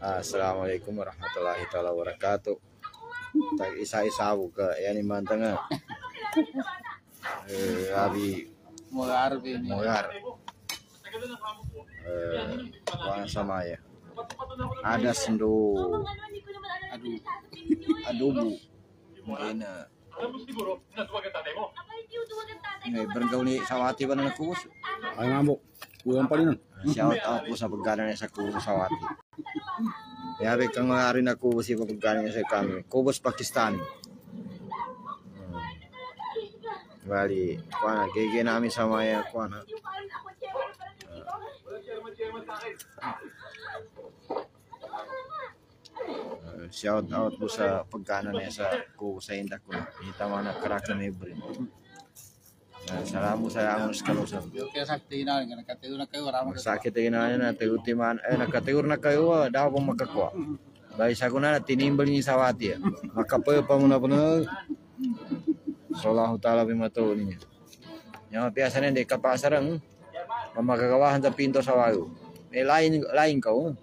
Assalamualaikum warahmatullahi taala wabarakatuh. Tag isa-isa ka yani mantanga. Abi Mogar. Kuang sama ya. Ada sendo adubu. Mungkin bergaul ni sawati ba na nakubos? Ay ngambok. Kulang pa rin. Shout out po sa pagganan sa kubos sawati. Yabi kang maaari na kubos yung pagganan sa kami. Kubos Pakistan. Bali, kuana gege namin sa maya kuana. Shout out po sa pagganan sa kubos sa indak ko. Itama na karakter na ibrin. Salamat sa amon kalusap. Kaya sakti na nakatigo na kayo rama. Sakit na na tiutiman nakatigur na kayo daw pang magkakuha. Dahil sa kuna tinimbal ni sawati. Makapayo pa muna Sallallahu taala bimato niya. Yang biasa na di kapasarang mamagagawahan sa pinto sa wayo. Lain kau.